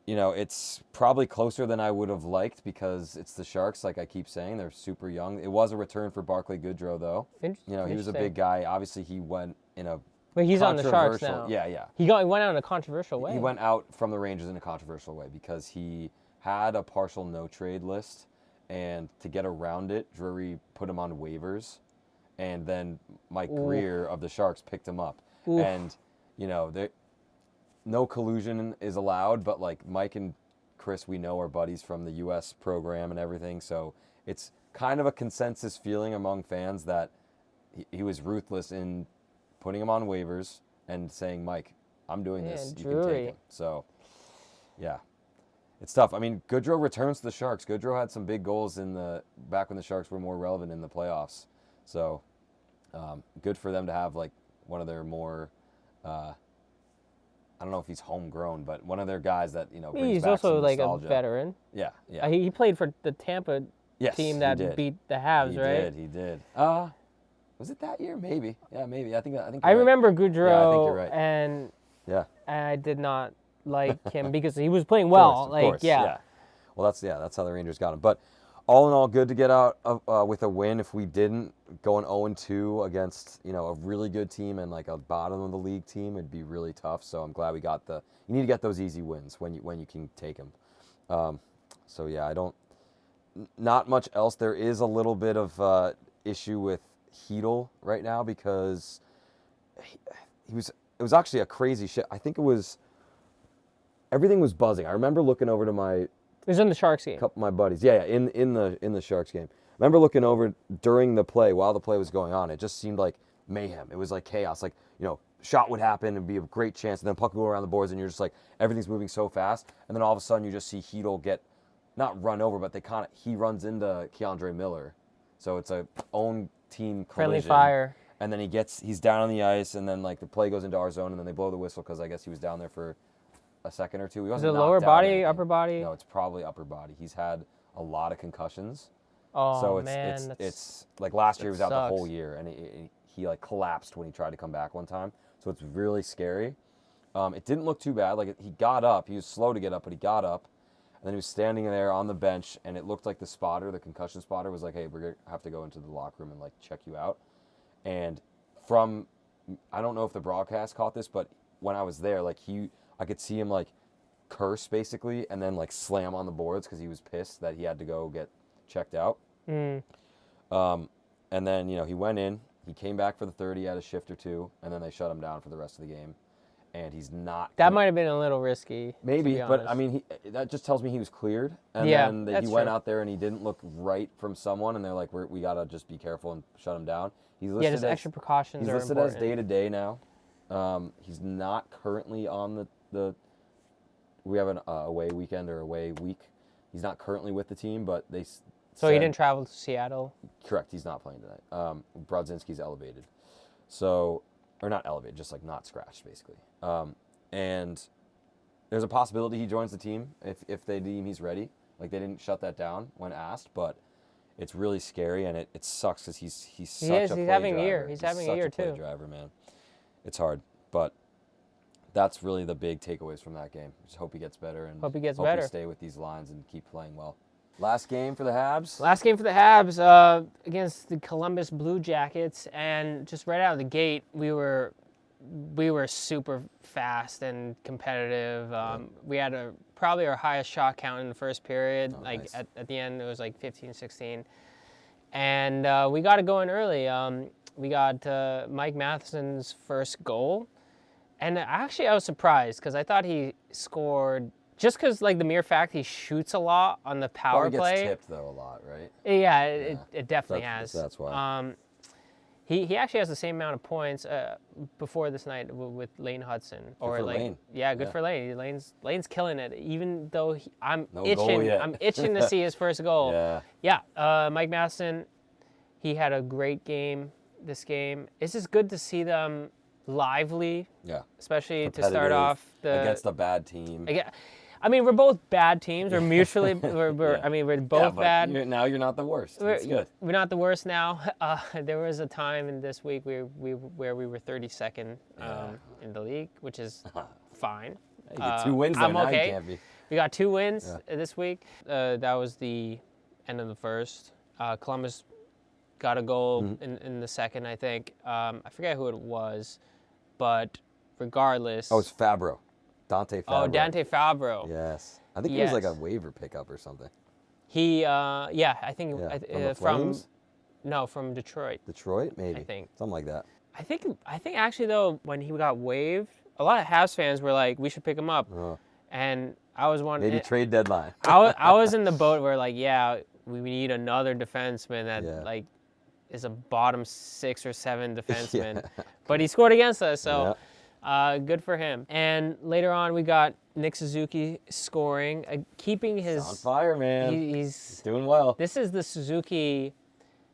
You know, it's probably closer than I would have liked because it's the Sharks, like I keep saying. They're super young. It was a return for Barclay Goodrow, though. You know, he was a big guy. Obviously, he went in a But he's on the Sharks now. Yeah. He went out in a controversial way. He went out from the Rangers in a controversial way because he had a partial no-trade list, and to get around it, Drury put him on waivers, and then Mike Greer of the Sharks picked him up. Oof. And, no collusion is allowed, but, like, Mike and Chris, we know, are buddies from the U.S. program and everything, so it's kind of a consensus feeling among fans that he was ruthless in putting him on waivers and saying, Mike, I'm doing this, you can take him. So, yeah. It's tough. I mean, Goodrow returns to the Sharks. Goodrow had some big goals back when the Sharks were more relevant in the playoffs. So, good for them to have, like, one of their more, I don't know if he's homegrown, but one of their guys that, brings he's back also some like nostalgia. a veteran. Yeah, yeah. He played for the Tampa team that beat the Habs, right? He did. Was it that year? Maybe. Yeah, maybe. I think. I remember Goudreau, Yeah, I think you're right. and yeah, I did not like him because he was playing well. Of course. Yeah. Well, that's how the Rangers got him. But all in all, good to get out with a win. If we didn't, going 0-2 against a really good team and like a bottom of the league team, it'd be really tough. So I'm glad we got You need to get those easy wins when you can take them. So yeah, not much else. There is a little bit of issue with Hedl right now because it was actually a crazy shit. I think everything was buzzing. I remember looking over to It was in the Sharks game. couple of my buddies. Yeah, in the Sharks game. I remember looking over during the play while the play was going on. It just seemed like mayhem. It was like chaos. Like, shot would happen and be a great chance, and then puck would go around the boards, and you're just like, everything's moving so fast. And then all of a sudden you just see Hedl get, not run over, but he runs into Keandre Miller. So it's a own team collision. Friendly fire. And then he's down on the ice, and then like the play goes into our zone, and then they blow the whistle because I guess he was down there for a second or two. He wasn't Is it lower body, upper body? No, it's probably upper body. He's had a lot of concussions. Oh, so man. It's like last year he was out sucks. the whole year, and he like collapsed when he tried to come back one time. So it's really scary. It didn't look too bad. Like he got up. He was slow to get up, but he got up. And then he was standing there on the bench, and it looked like the concussion spotter, was like, hey, we're going to have to go into the locker room and, like, check you out. And I don't know if the broadcast caught this, but when I was there, like, I could see him, like, curse, basically, and then, like, slam on the boards because he was pissed that he had to go get checked out. Mm. And then, he went in. He came back for the third. He had a shift or two, and then they shut him down for the rest of the game. And he's not. That might have been a little risky. Maybe, but I mean, that just tells me he was cleared. And then he went out there and he didn't look right from someone, and they're like, we gotta just be careful and shut him down. He's listed just extra precautions. He's listed as day-to-day now. He's not currently on the. We have an away weekend or away week. He's not currently with the team, but they. So he didn't travel to Seattle. Correct. He's not playing tonight. Brodzinski's elevated, so. Or not elevated, just like not scratched, basically. And there's a possibility he joins the team if they deem he's ready. Like, they didn't shut that down when asked, but it's really scary, and it sucks because he's such a play having driver. a year. He's having a year, such a too. play driver, man. It's hard, but that's really the big takeaways from that game. Just hope he gets better and hope he stay with these lines and keep playing well. Last game for the Habs? Last game for the Habs against the Columbus Blue Jackets, and just right out of the gate, we were super fast and competitive. We had probably our highest shot count in the first period. Nice. At the end, it was like 15, 16. And we got it going early. We got Mike Matheson's first goal. And actually, I was surprised because I thought he scored just because, like, the mere fact he shoots a lot on the power play. Probably gets tipped, though, a lot, right? Yeah, it definitely has. That's why. He actually has the same amount of points before this night with Lane Hudson. Lane. Yeah, good for Lane. Lane's killing it. Even though I'm itching to see his first goal. Yeah. Mike Matheson, he had a great game this game. It's just good to see them lively. Yeah. Especially to start off against a bad team. I mean, we're both bad teams. We're mutually. I mean, we're both bad. Now you're not the worst. It's good. We're not the worst now. There was a time in this week where we were 32nd in the league, which is fine. You get 2 wins. I'm now okay. You can't be. We got 2 wins this week. That was the end of the first. Columbus got a goal in the second, I think. I forget who it was, but regardless. Oh, it's Fabro. Dante Fabro. Oh, Dante Fabro. Yes. I think he was like a waiver pickup or something. He, yeah, I think Yeah. From the Flames? No, from Detroit. Detroit, maybe. I think. Something like that. I think actually though, when he got waived, a lot of Habs fans were like, we should pick him up. And I was one. Maybe trade deadline. I was in the boat where like, yeah, we need another defenseman that like is a bottom 6 or 7 defenseman. But he scored against us, so good for him. And later on, we got Nick Suzuki scoring, keeping his... He's on fire, man. He's doing well. This is the Suzuki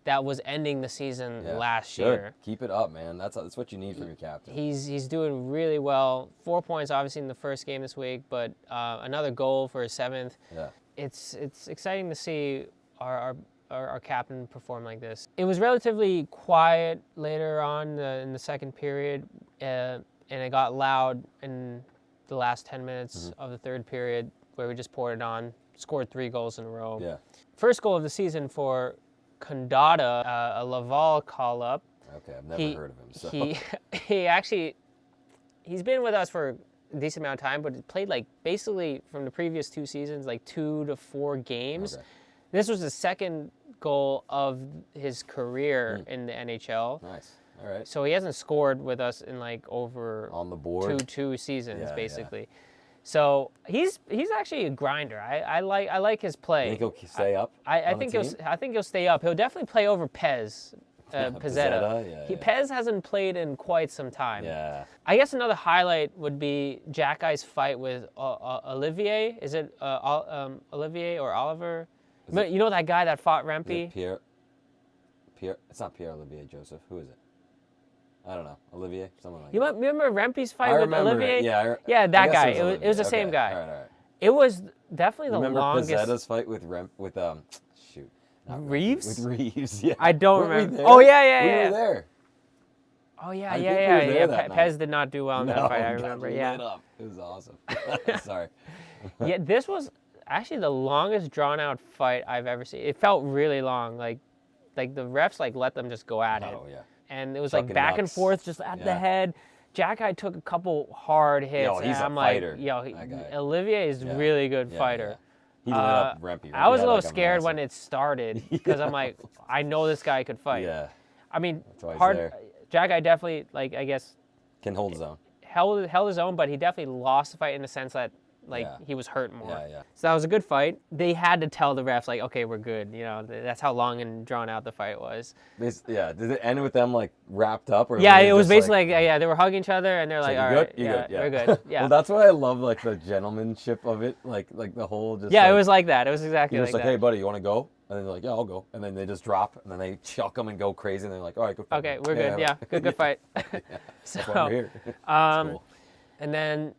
that was ending the season last year. Keep it up, man. That's what you need from your captain. He's doing really well. 4 points, obviously, in the first game this week, but another goal for his 7th. Yeah. It's exciting to see our captain perform like this. It was relatively quiet later on in the second period, and it got loud in the last 10 minutes of the third period, where we just poured it on, scored 3 goals in a row. Yeah. First goal of the season for Condada, a Laval call-up. Okay, I've never heard of him. So. He's been with us for a decent amount of time, but played like basically from the previous 2 seasons, like 2 to 4 games. Okay. This was the second goal of his career in the NHL. Nice. All right. So he hasn't scored with us in like over on the board two seasons basically. Yeah. So he's actually a grinder. I like his play. You think he'll stay up? I think he'll stay up. He'll definitely play over Pizzetta. Yeah. Pez hasn't played in quite some time. Yeah. I guess another highlight would be Jack Guy's fight with Olivier. Is it Olivier or Oliver? You know that guy that fought Rempe? Pierre. It's not Pierre Olivier Joseph. Who is it? I don't know. Olivier, someone like that. You remember Rempe's fight with Olivier? It. Yeah, that guy. It was the same guy. All right. It was definitely the longest. Remember Pizzetta's fight with shoot. Reeves? With Reeves, yeah. I don't remember. Oh, yeah. We were there. Oh, yeah. That Pez did not do well in that fight, I remember. Lit up. It was awesome. Sorry. Yeah, this was actually the longest drawn-out fight I've ever seen. It felt really long. Like the refs let them just go at it. Oh, yeah. And it was back and forth just at the head. Jack Guy took a couple hard hits. He's and I'm a fighter. Olivier is a really good fighder. He lit up Rempe. I was a little scared when it started because I'm like, I know this guy could fight. Yeah. I mean, Jack Guy definitely, I guess, can hold his own. Held his own, but he definitely lost the fight in the sense that he was hurt more. Yeah. So that was a good fight. They had to tell the refs, okay, we're good. That's how long and drawn out the fight was. Did it end with them wrapped up? Or yeah, it was basically they were hugging each other and they're like, all right, we're good. Yeah. Well, that's why I love the gentlemanship of it, like the whole just. Yeah, it was like that. It was exactly like that. Hey, buddy, you want to go? And then they're like, yeah, I'll go. And then they just drop, and then they chuck them and go crazy, and they're like, all right, good fight. Okay, we're good. Yeah, good fight. That's why we're here. Cool. And then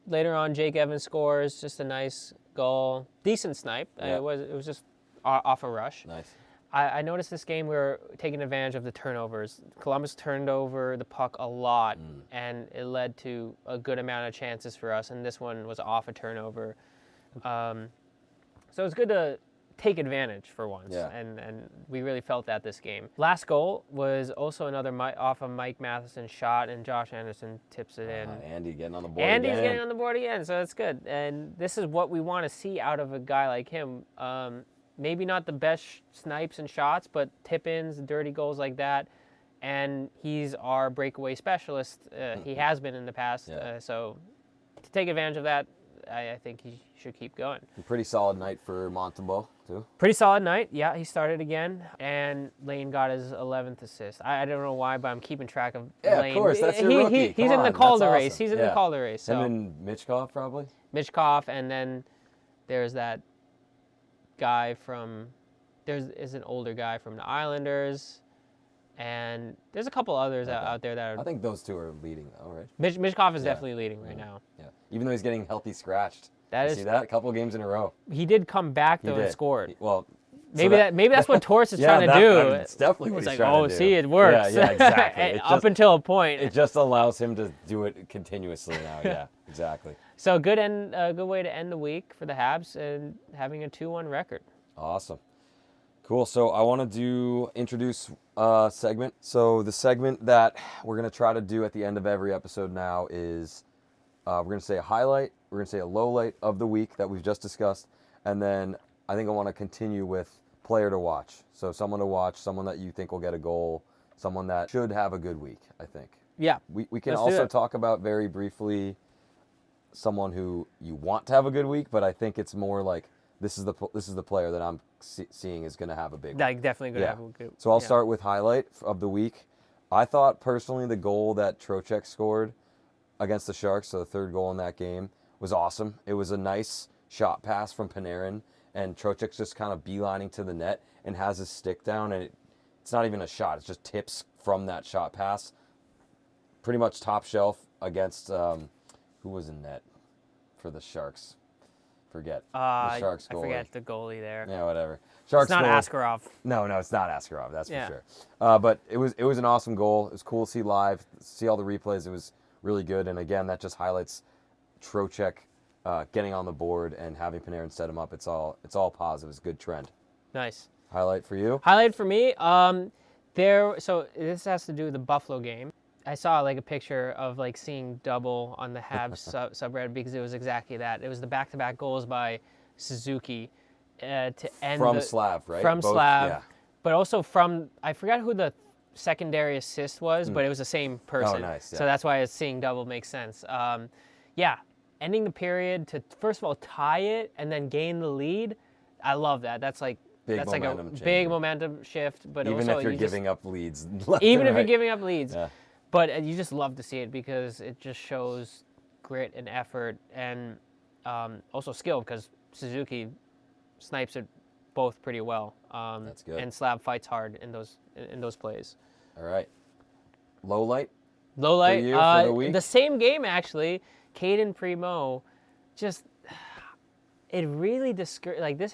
later on, Jake Evans scores just a nice goal, decent snipe. Yeah. It was just off a rush. Nice. I noticed this game we were taking advantage of the turnovers. Columbus turned over the puck a lot, and it led to a good amount of chances for us. And this one was off a turnover, so it's good to take advantage for once, and we really felt that this game. Last goal was also another off a Mike Matheson shot, and Josh Anderson tips it in. Andy getting on the board Andy's getting on the board again, so that's good. And this is what we want to see out of a guy like him. Maybe not the best snipes and shots, but tip-ins, dirty goals like that. And he's our breakaway specialist. He has been in the past, so to take advantage of that, I think he should keep going. A pretty solid night for Montembeault, too. Pretty solid night. Yeah, he started again, and Lane got his 11th assist. I don't know why, but I'm keeping track of Lane. Of course. That's your rookie. He's in the Calder race. He's in the Calder race. So. Him and Mitchkov, probably? Mitchkov, and then there's that guy is an older guy from the Islanders. And there's a couple others out there that are... I think those two are leading, though, right? Mitchkov is definitely leading right now. Yeah, even though he's getting healthy scratched. See that? A couple of games in a row. He did come back, though, and scored. Maybe that's what Torres is trying to do. It's definitely what he's trying to do. See, it works. Yeah, exactly. Up until a point. It just allows him to do it continuously now. Yeah, exactly. So good way to end the week for the Habs and having a 2-1 record. Awesome. Cool. So I want to introduce a segment. So the segment that we're going to try to do at the end of every episode now is We're going to say a highlight. We're going to say a low light of the week that we've just discussed. And then I think I want to continue with player to watch. So someone to watch, someone that you think will get a goal, someone that should have a good week, I think. Yeah. We can Let's do also it. talk about very briefly someone who you want to have a good week, but I think it's more like this is the player that I'm seeing is going to have a big one. Like, definitely going to Yeah. have a good. So I'll yeah. start with highlight of the week. I thought personally the goal that Trocheck scored against the Sharks, so the third goal in that game, was awesome. It was a nice shot pass from Panarin, and Trocheck's just kind of beelining to the net and has his stick down, and it's not even a shot. It's just tips from that shot pass. Pretty much top shelf against, who was in net for the Sharks? Forget. The Sharks goalie. I forget the goalie there. Yeah, whatever. Sharks It's not goal. Askarov. No, it's not Askarov. That's Yeah. for sure. But it was an awesome goal. It was cool to see live, see all the replays. It was really good. And again, that just highlights Trocheck getting on the board and having Panarin set him up. It's all positive. It's a good trend. Nice. Highlight for you? Highlight for me, so this has to do with the Buffalo game. I saw like a picture of like seeing double on the Habs subreddit because it was exactly that. It was the back-to-back goals by Suzuki to end From Slav, right? From Both- Slav, yeah. but also from, I forgot who the secondary assist was, but it was the same person. Oh, nice, yeah. So that's why seeing double makes sense. Yeah, ending the period to first of all tie it and then gain the lead. I love that. That's like Big like a momentum big changer. momentum shift. But Even also if you're you giving up leads. even if right. you're giving up leads. Yeah. But you just love to see it because it just shows grit and effort and also skill because Suzuki snipes it both pretty well. That's good. And Slav fights hard in those plays. All right. Low light? Low light. For you, for the week? The same game actually. Caden Primo, just it really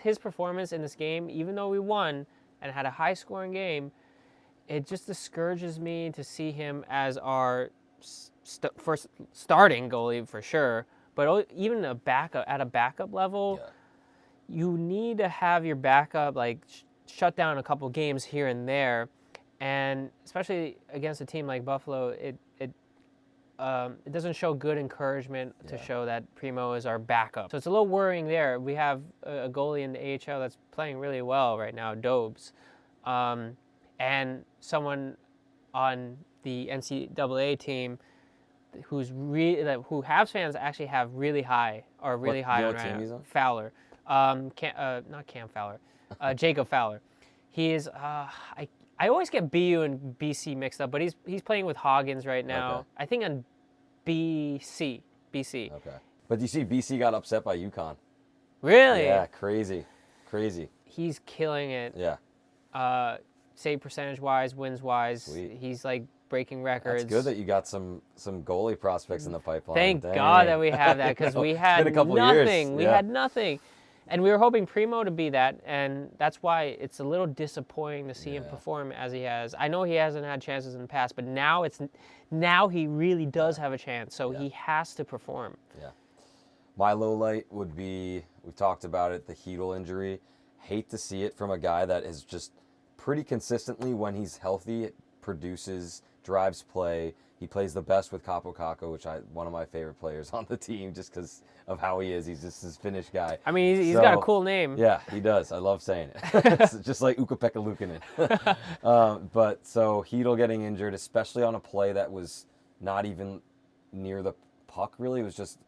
his performance in this game, even though we won and had a high scoring game. It just discourages me to see him as our first starting goalie for sure, but even at a backup level, Yeah. you need to have your backup like shut down a couple games here and there, and especially against a team like Buffalo, it doesn't show good encouragement to Yeah. show that Primo is our backup. So it's a little worrying there. We have a goalie in the AHL that's playing really well right now, Dobes. And someone on the NCAA team who Habs fans actually have really high on you know right what team now. he's on? Fowler, not Cam Fowler, Jacob Fowler. He is. I always get BU and BC mixed up, but he's playing with Hoggins right now. Okay. I think on BC. Okay. But you see BC got upset by UConn. Really? Yeah, crazy. He's killing it. Yeah. Save percentage wise, wins wise, Sweet. he's like breaking records. That's good that you got some goalie prospects in the pipeline. Thank Dang. God that we have that because we It's had been a couple nothing. years. We Yeah. had nothing, and we were hoping Primo to be that, and that's why it's a little disappointing to see him Yeah. perform as he has. I know he hasn't had chances in the past, but now he really does have a chance, so he has to perform. Yeah. My low light would be, we talked about it, the Hedl injury. Hate to see it from a guy that is just pretty consistently, when he's healthy, produces, drives play. He plays the best with Capo Caco, which one of my favorite players on the team just because of how he is. He's just this Finnish guy. I mean, he's got a cool name. Yeah, he does. I love saying it. It's just like Ukko-Pekka Luukkonen. But so Hedl getting injured, especially on a play that was not even near the puck, really. It was just,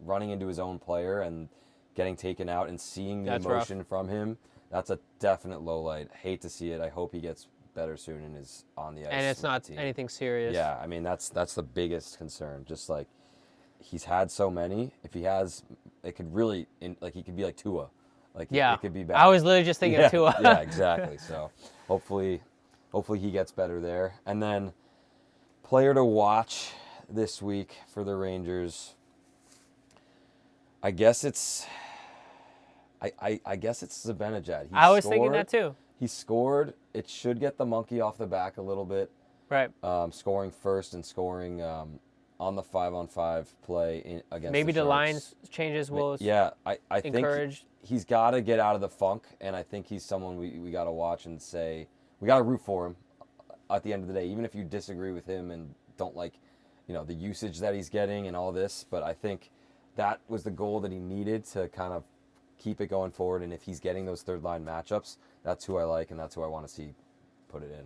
running into his own player and getting taken out and seeing the That's rough. emotion from him. That's a definite low light. Hate to see it. I hope he gets better soon and is on the ice. And it's with the not team. anything serious. Yeah, I mean that's the biggest concern. Just like he's had so many. If he has, it could really he could be like Tua. Like Yeah. it could be bad. I was literally just thinking of Tua. Yeah, exactly. So hopefully he gets better there. And then player to watch this week for the Rangers. I guess it's Zibanejad. I was thinking that too. He scored. It should get the monkey off the back a little bit. Right. Scoring first and scoring on the 5-on-5 play against Maybe the the Sharks. lines changes will Yeah, I think encourage. he's got to get out of the funk, and I think he's someone we got to watch and say we got to root for him at the end of the day, even if you disagree with him and don't like the usage that he's getting and all this. But I think that was the goal that he needed to kind of keep it going forward. And if he's getting those third line matchups, that's who I like and that's who I want to see put it in.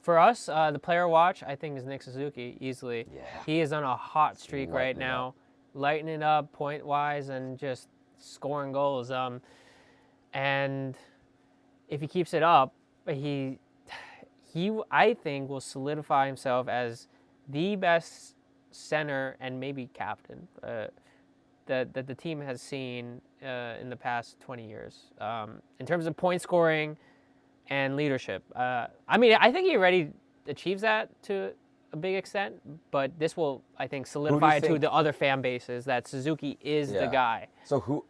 For us, the player watch, I think, is Nick Suzuki, easily. Yeah. He is on a hot streak right now, lighting it up point-wise and just scoring goals. And if he keeps it up, he I think, will solidify himself as the best center and maybe captain that the team has seen in the past 20 years. In terms of point scoring and leadership. I mean, I think he already achieves that to a big extent, but this will, I think, solidify it to the other fan bases that Suzuki is the guy. So who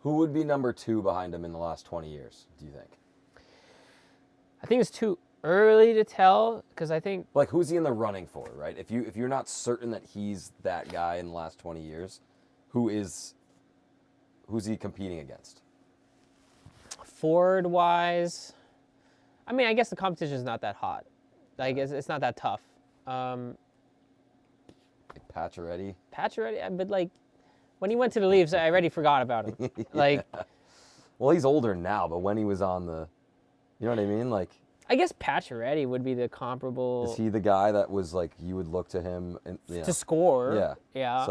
would be number 2 behind him in the last 20 years, do you think? I think it's too early to tell, because I think... Like, who's he in the running for, right? If you're not certain that he's that guy in the last 20 years, who's he competing against? Forward-wise... I mean, I guess the competition is not that hot. Like, it's not that tough. Like Pacioretty? Pacioretty, but, like, when he went to the Leafs, I already forgot about him. Like... Well, he's older now, but when he was on the... You know what I mean? Like... I guess Pacioretty would be the comparable... Is he the guy that was, like, you would look to him... to score. Yeah. Yeah.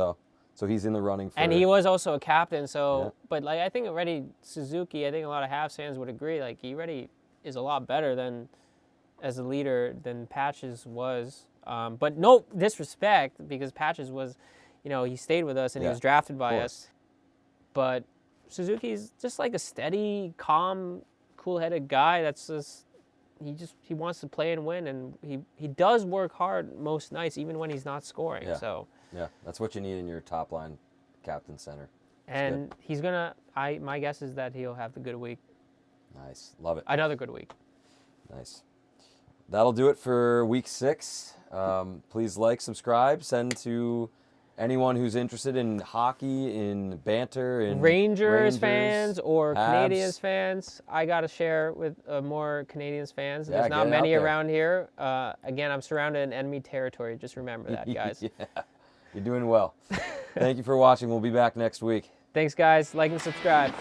So he's in the running for... And he was also a captain, so... Yeah. But, like, I think already Suzuki, I think a lot of Habs fans would agree, like, he already is a lot better than, as a leader, than Patches was. But no disrespect, because Patches was, he stayed with us and he was drafted by us. But Suzuki's just like a steady, calm, cool-headed guy that's just... He wants to play and win, and he does work hard most nights, even when he's not scoring. Yeah. So yeah, that's what you need in your top line captain center. And he's gonna. My guess is that he'll have the good week. Nice, love it. Another good week. Nice. That'll do it for week 6. Please like, subscribe, send to anyone who's interested in hockey, in banter, in Rangers fans or Habs. Canadiens fans. I got to share with more Canadiens fans. Yeah, There's not many out there. around here. Again, I'm surrounded in enemy territory. Just remember that, guys. Yeah, you're doing well. Thank you for watching. We'll be back next week. Thanks, guys. Like and subscribe.